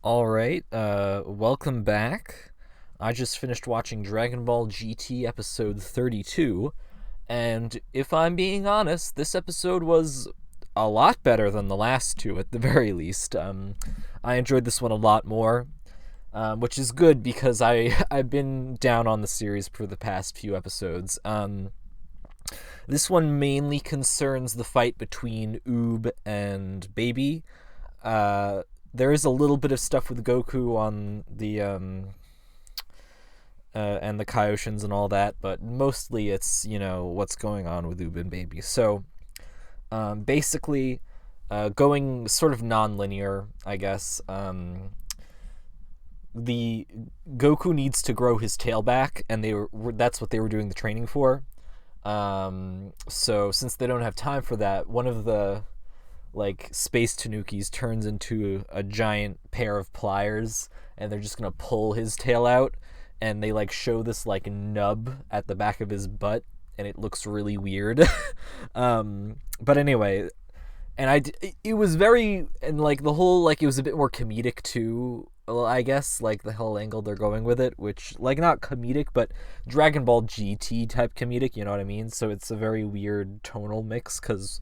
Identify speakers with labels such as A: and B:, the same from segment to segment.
A: All right, welcome back. I just finished watching Dragon Ball GT episode 32, and if I'm being honest, this episode was a lot better than the last two at the very least. I enjoyed this one a lot more, which is good because I've been down on the series for the past few episodes. This one mainly concerns the fight between Oob and Baby. There is a little bit of stuff with Goku on the and the Kaioshins and all that, but mostly it's what's going on with Oob and Baby. So basically, going sort of non-linear, I guess. The Goku needs to grow his tail back, and that's what they were doing the training for. So since they don't have time for that, one of the space tanukis turns into a giant pair of pliers, and they're just gonna pull his tail out, and they show this nub at the back of his butt, and it looks really weird. But anyway, and it was very, and the whole, it was a bit more comedic too. Well, I guess the whole angle they're going with it, which not comedic, but Dragon Ball GT type comedic, you know what I mean? So it's a very weird tonal mix because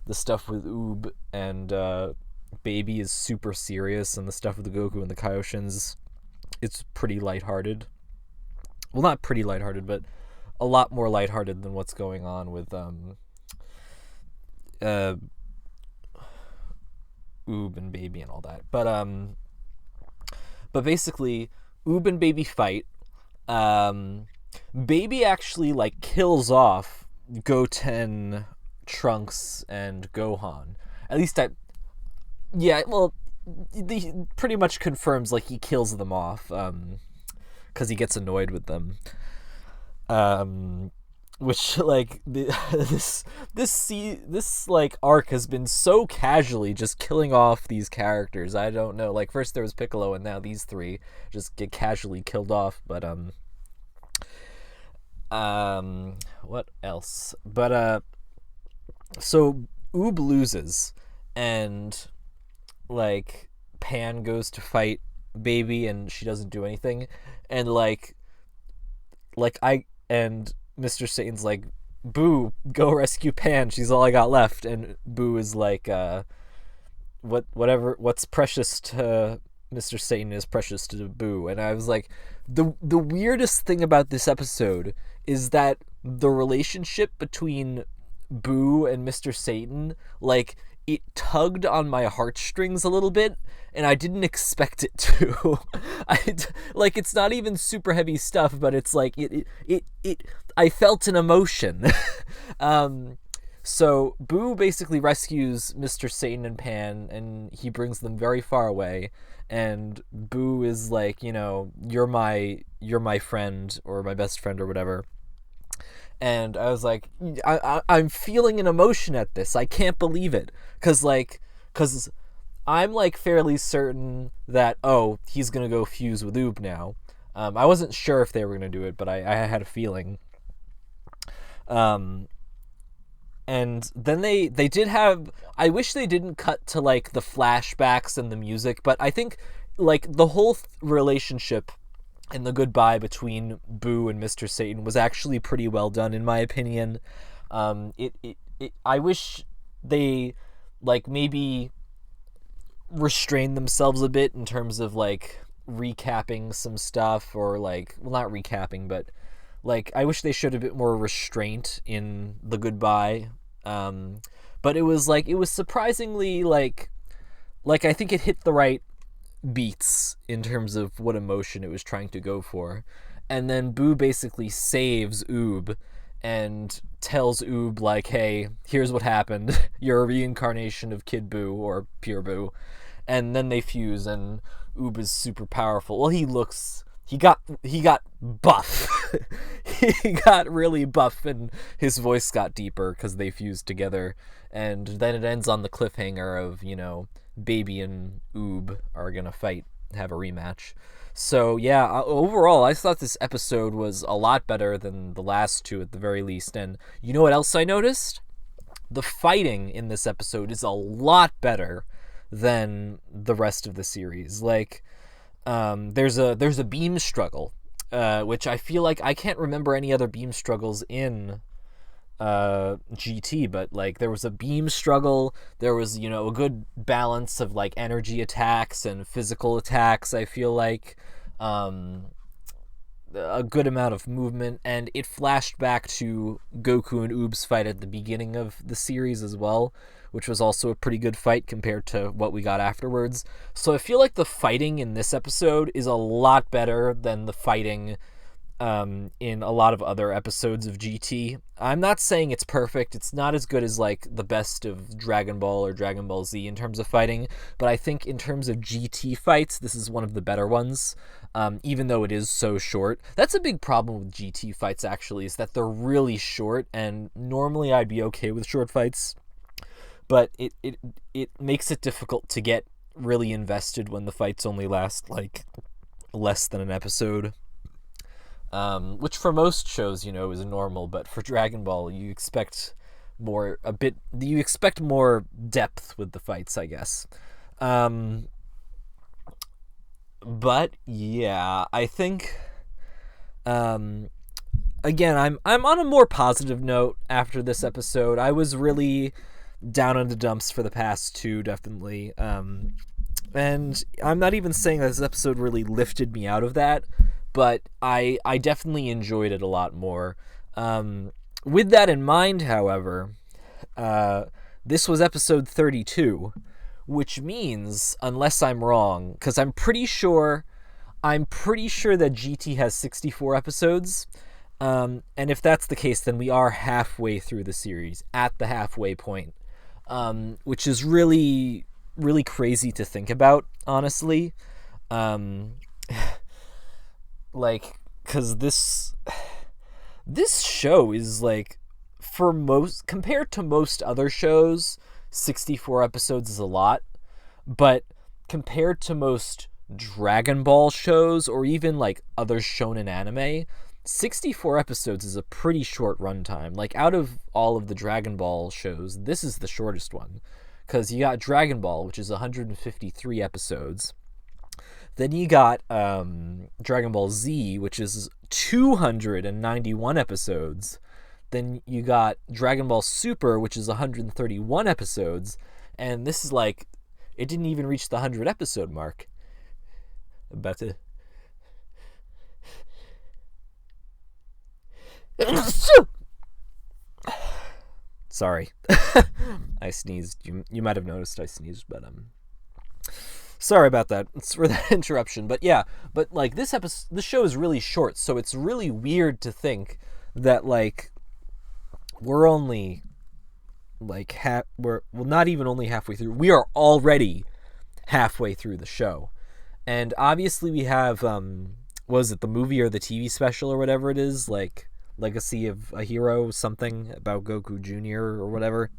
A: the stuff with Oob and Baby is super serious, and the stuff with the Goku and the Kaioshins, it's pretty lighthearted. Well, not pretty lighthearted, but a lot more lighthearted than what's going on with uh, Oob and Baby and all that. But basically, Oob and Baby fight. Baby actually kills off Goten, Trunks, and Gohan. At least yeah, well, he pretty much confirms he kills them off because he gets annoyed with them. Which this arc has been so casually just killing off these characters. I don't know. First there was Piccolo, and now these three just get casually killed off. But what else? But so Oob loses, and Pan goes to fight Baby, and she doesn't do anything, and I and Mr. Satan's Boo, go rescue Pan, she's all I got left, and Boo is what's precious to Mr. Satan is precious to Boo. And I was the weirdest thing about this episode is that the relationship between Boo and Mr. Satan, it tugged on my heartstrings a little bit, and I didn't expect it to. It's not even super heavy stuff, but it's it I felt an emotion. So Boo basically rescues Mr. Satan and Pan, and he brings them very far away. And Boo is you're my friend, or my best friend, or whatever. And I was I'm feeling an emotion at this. I can't believe it, cause I'm fairly certain that he's gonna go fuse with Oob now. I wasn't sure if they were gonna do it, but I had a feeling. And then they did have. I wish they didn't cut to the flashbacks and the music, but I think the whole relationship and the goodbye between Boo and Mr. Satan was actually pretty well done, in my opinion. I wish they maybe restrain themselves a bit in terms of recapping some stuff, or well, not recapping, but I wish they showed a bit more restraint in the goodbye. But it was surprisingly I think it hit the right beats in terms of what emotion it was trying to go for. And then Boo basically saves Oob and tells Oob hey, here's what happened. You're a reincarnation of Kid Boo, or Pure Boo. And then they fuse, and Oob is super powerful. Well, he got buff. He got really buff, and his voice got deeper because they fused together. And then it ends on the cliffhanger of Baby and Oob are gonna fight, have a rematch. So yeah, overall, I thought this episode was a lot better than the last two at the very least. And you know what else I noticed? The fighting in this episode is a lot better than the rest of the series. Like, there's a beam struggle, which I feel like I can't remember any other beam struggles in GT, but like there was a beam struggle. There was, you know, a good balance of like energy attacks and physical attacks. I feel like a good amount of movement, and it flashed back to Goku and Oob's fight at the beginning of the series as well, which was also a pretty good fight compared to what we got afterwards. So I feel like the fighting in this episode is a lot better than the fighting in a lot of other episodes of GT. I'm not saying it's perfect. It's not as good as like the best of Dragon Ball or Dragon Ball Z in terms of fighting, but I think in terms of GT fights, this is one of the better ones, even though it is so short. That's a big problem with GT fights, actually, is that they're really short, and normally I'd be okay with short fights, but it makes it difficult to get really invested when the fights only last like less than an episode. Which for most shows, you know, is normal, but for Dragon Ball, you expect more depth with the fights, I guess. But yeah, I think again, I'm on a more positive note after this episode. I was really down in the dumps for the past two, definitely. And I'm not even saying that this episode really lifted me out of that, but I definitely enjoyed it a lot more. With that in mind, however, this was episode 32, which means, unless I'm wrong, because I'm pretty sure that GT has 64 episodes, and if that's the case, then we are halfway through the series, at the halfway point, which is really, really crazy to think about, honestly. Like, because this show is like, compared to most other shows, 64 episodes is a lot, but compared to most Dragon Ball shows or even like other shonen anime, 64 episodes is a pretty short runtime. Like, out of all of the Dragon Ball shows, this is the shortest one, because you got Dragon Ball, which is 153 episodes. Then you got Dragon Ball Z, which is 291 episodes. Then you got Dragon Ball Super, which is 131 episodes. And this is like, it didn't even reach the 100 episode mark. About to... Sorry. I sneezed. You might have noticed I sneezed, but sorry about that. It's for that interruption. But yeah, but like this show is really short, so it's really weird to think that like we're only like not even only halfway through. We are already halfway through the show. And obviously we have was it the movie or the TV special or whatever it is, like Legacy of a Hero, something about Goku Jr. or whatever.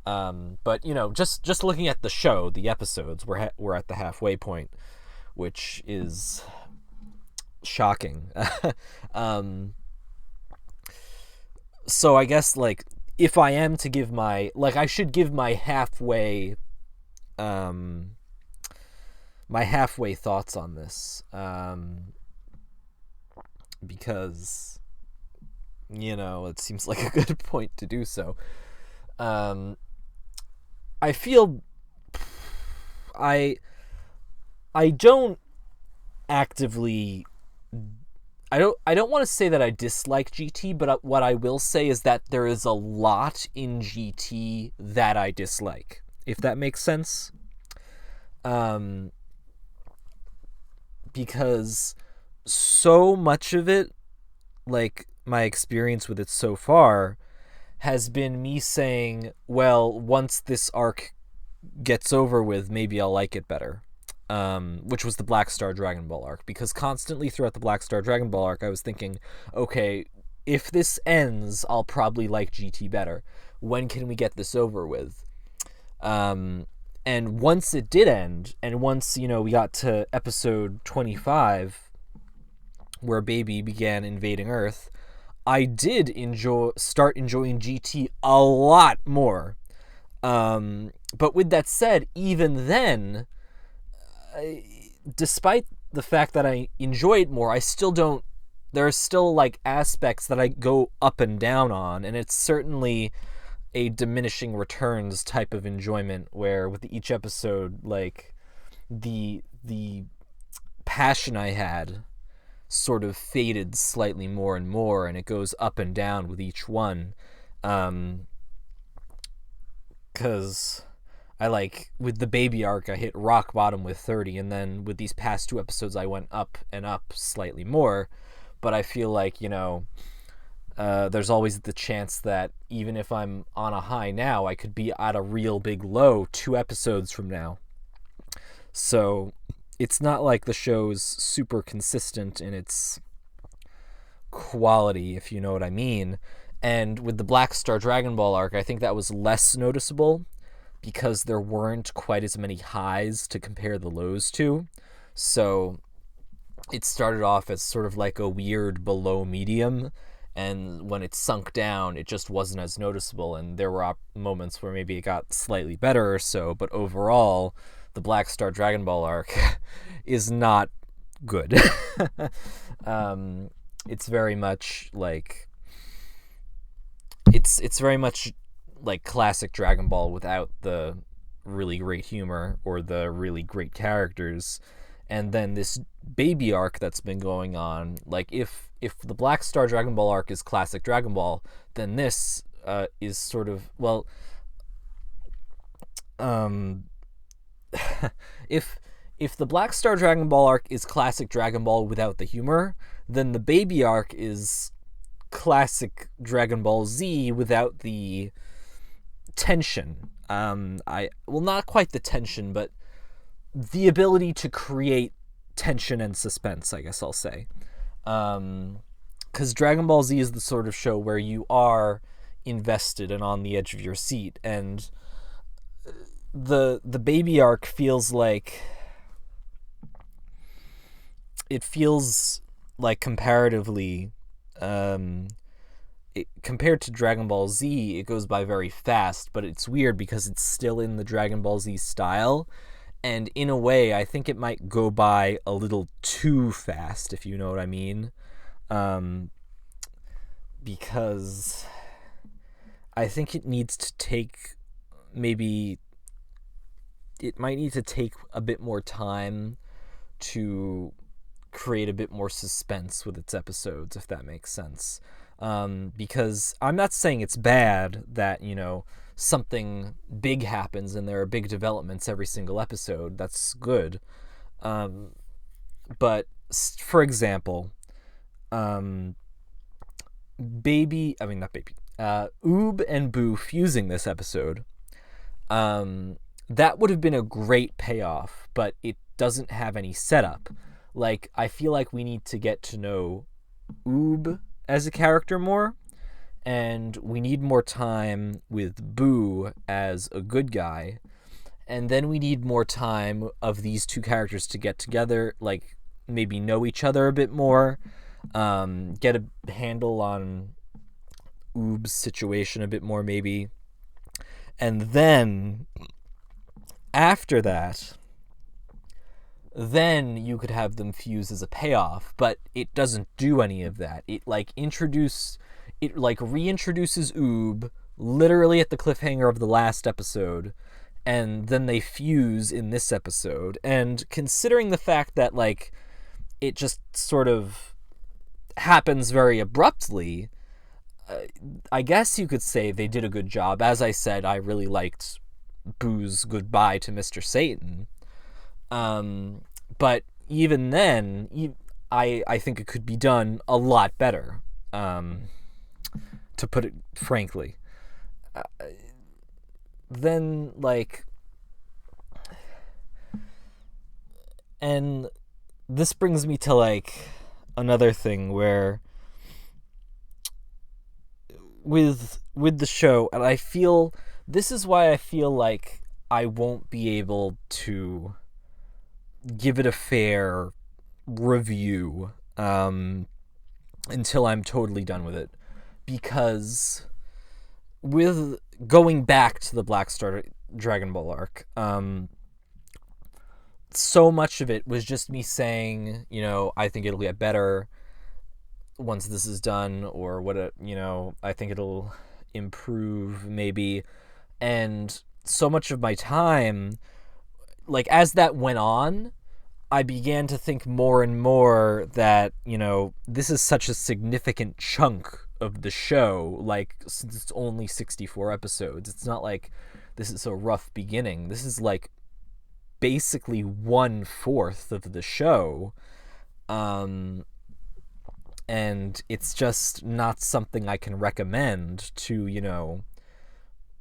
A: But you know, just looking at the show, the episodes, we're at the halfway point, which is shocking. So I guess like if I am to give I should give my halfway thoughts on this, because you know it seems like a good point to do so. I feel I don't actively I don't want to say that I dislike GT, but what I will say is that there is a lot in GT that I dislike, if that makes sense. Because so much of it, like my experience with it so far, has been me saying, well, once this arc gets over with, maybe I'll like it better. Which was the Black Star Dragon Ball arc, because constantly throughout the Black Star Dragon Ball arc I was thinking, okay, if this ends, I'll probably like GT better. When can we get this over with? And once it did end, and once, you know, we got to episode 25, where Baby began invading Earth, I did start enjoying GT a lot more. But with that said, even then, despite the fact that I enjoy it more, I still don't. There are still like aspects that I go up and down on, and it's certainly a diminishing returns type of enjoyment where with each episode, like the passion I had sort of faded slightly more and more, and it goes up and down with each one. Because I like, with the baby arc, I hit rock bottom with 30, and then with these past two episodes, I went up and up slightly more. But I feel like, there's always the chance that even if I'm on a high now, I could be at a real big low 2 episodes from now. So it's not like the show's super consistent in its quality, if you know what I mean. And with the Black Star Dragon Ball arc, I think that was less noticeable because there weren't quite as many highs to compare the lows to. So it started off as sort of like a weird below medium, and when it sunk down, it just wasn't as noticeable, and there were moments where maybe it got slightly better or so, but overall, the Black Star Dragon Ball arc is not good. It's very much like it's very much like classic Dragon Ball without the really great humor or the really great characters. And then this baby arc that's been going on, like if the Black Star Dragon Ball arc is classic Dragon Ball, then this is sort of, well, if the Black Star Dragon Ball arc is classic Dragon Ball without the humor, then the baby arc is classic Dragon Ball Z without the tension. Not quite the tension, but the ability to create tension and suspense, I guess I'll say. Because Dragon Ball Z is the sort of show where you are invested and on the edge of your seat, and the baby arc feels like comparatively, compared to Dragon Ball Z, it goes by very fast, but it's weird because it's still in the Dragon Ball Z style. And in a way, I think it might go by a little too fast, if you know what I mean. Because I think it needs to take, it might need to take a bit more time to create a bit more suspense with its episodes, if that makes sense. Because I'm not saying it's bad that, something big happens and there are big developments every single episode. That's good. But for example, Oob and Boo fusing this episode, that would have been a great payoff, but it doesn't have any setup. Like, I feel like we need to get to know Oob as a character more, and we need more time with Boo as a good guy, and then we need more time of these two characters to get together, like maybe know each other a bit more, get a handle on Oob's situation a bit more maybe, and then after that, then you could have them fuse as a payoff, but it doesn't do any of that. It reintroduces Oob literally at the cliffhanger of the last episode, and then they fuse in this episode. And considering the fact that it just sort of happens very abruptly, I guess you could say they did a good job. As I said, I really liked Boo's goodbye to Mr. Satan. But even then, I think it could be done a lot better, to put it frankly. Then, and this brings me to, another thing where with the show, and this is why I feel like I won't be able to give it a fair review until I'm totally done with it, because with going back to the Black Star Dragon Ball arc, so much of it was just me saying, I think it'll get better once this is done, or I think it'll improve maybe. And so much of my time, like, as that went on, I began to think more and more that, this is such a significant chunk of the show. Like, since it's only 64 episodes, it's not like this is a rough beginning. This is like basically 1/4 of the show. And it's just not something I can recommend to,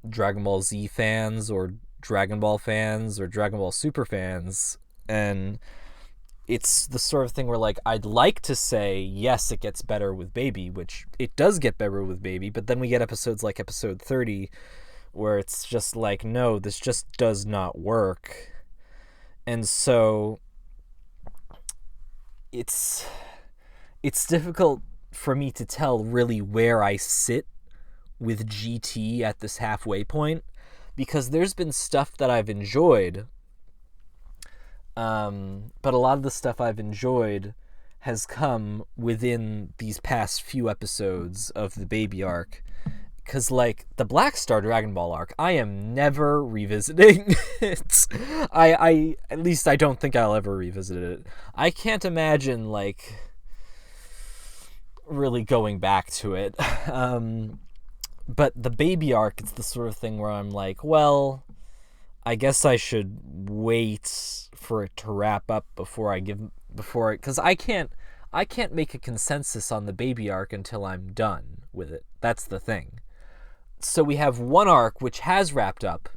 A: Dragon Ball Z fans or Dragon Ball fans or Dragon Ball Super fans. And it's the sort of thing where, like, I'd like to say, yes, it gets better with Baby, which it does get better with Baby, but then we get episodes like episode 30 where it's just like, no, this just does not work. And so it's difficult for me to tell really where I sit with GT at this halfway point, because there's been stuff that I've enjoyed, but a lot of the stuff I've enjoyed has come within these past few episodes of the Baby arc. Because, like, the Black Star Dragon Ball arc, I am never revisiting it. At least I don't think I'll ever revisit it. I can't imagine, like, really going back to it. But the Baby arc, it's the sort of thing where I'm like, well, I guess I should wait for it to wrap up because I can't make a consensus on the Baby arc until I'm done with it. That's the thing. So we have one arc which has wrapped up,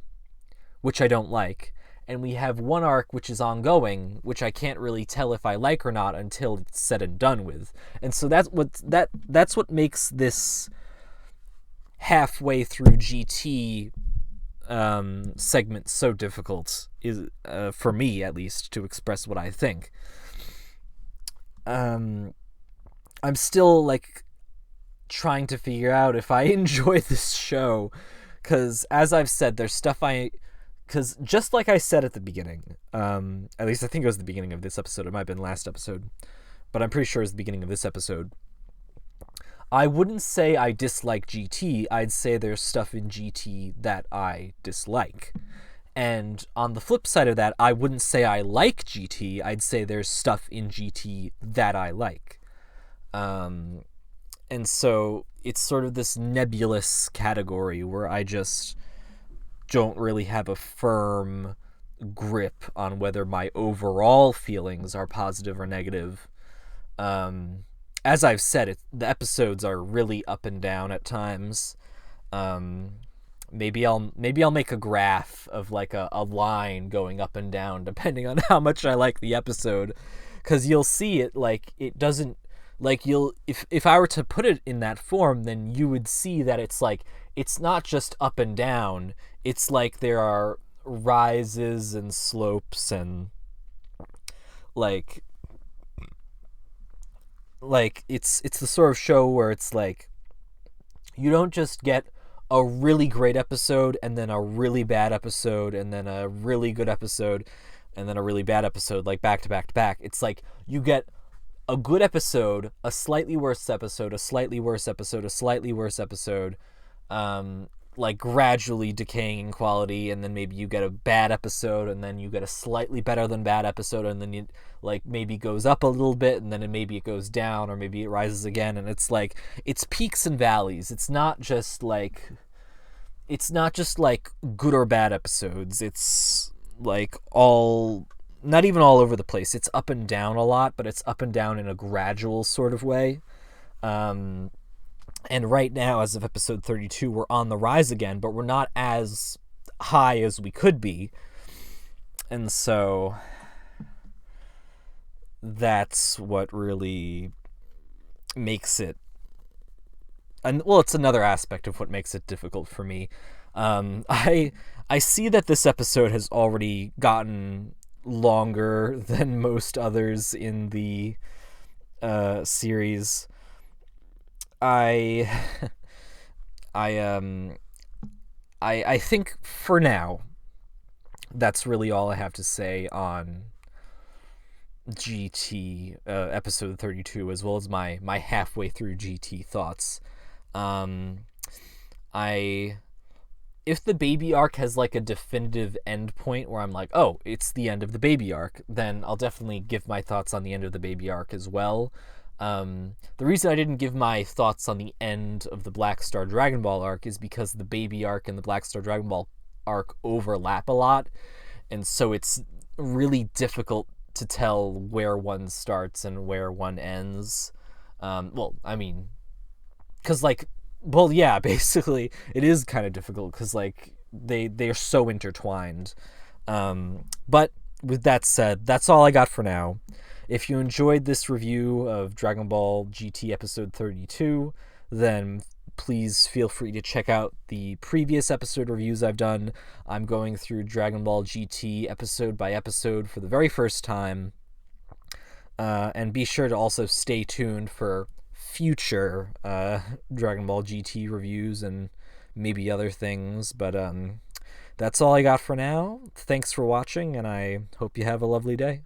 A: which I don't like, and we have one arc which is ongoing, which I can't really tell if I like or not until it's said and done with. And so that's what makes this halfway through GT segment so difficult, is for me at least, to express what I think. I'm still, like, trying to figure out if I enjoy this show, because, as I've said, there's stuff because just like I said at the beginning, at least I think it was the beginning of this episode, it might have been last episode, but I'm pretty sure it's the beginning of this episode, I wouldn't say I dislike GT, I'd say there's stuff in GT that I dislike. And on the flip side of that, I wouldn't say I like GT, I'd say there's stuff in GT that I like. And so it's sort of this nebulous category where I just don't really have a firm grip on whether my overall feelings are positive or negative. As I've said, the episodes are really up and down at times. Maybe I'll make a graph of, like, a line going up and down depending on how much I like the episode, because you'll see it, like, it doesn't, like, if I were to put it in that form, then you would see that it's like, it's not just up and down, it's like there are rises and slopes, and like it's the sort of show where it's like, you don't just get a really great episode and then a really bad episode and then a really good episode and then a really bad episode, like, back to back to back. It's like you get a good episode, a slightly worse episode, a slightly worse episode, a slightly worse episode, like, gradually decaying in quality, and then maybe you get a bad episode, and then you get a slightly better than bad episode, and then it, like, maybe goes up a little bit, and then maybe it goes down, or maybe it rises again, and it's like, it's peaks and valleys. It's not just like good or bad episodes. It's like not even all over the place. It's up and down a lot, but it's up and down in a gradual sort of way. And right now, as of episode 32, we're on the rise again, but we're not as high as we could be. And so that's what really makes it, and well, it's another aspect of what makes it difficult for me. I see that this episode has already gotten longer than most others in the series. I I think for now, that's really all I have to say on GT episode 32, as well as my halfway through GT thoughts. Um, I if the baby arc has like a definitive end point where I'm like, oh, it's the end of the baby arc, then I'll definitely give my thoughts on the end of the baby arc as well. The reason I didn't give my thoughts on the end of the Black Star Dragon Ball arc is because the baby arc and the Black Star Dragon Ball arc overlap a lot, and so it's really difficult to tell where one starts and where one ends. Well, I mean, because like, well, yeah, basically it is kind of difficult because like they are so intertwined. But with that said, that's all I got for now. If you enjoyed this review of Dragon Ball GT episode 32, then please feel free to check out the previous episode reviews I've done. I'm going through Dragon Ball GT episode by episode for the very first time. And be sure to also stay tuned for future Dragon Ball GT reviews and maybe other things. But that's all I got for now. Thanks for watching, and I hope you have a lovely day.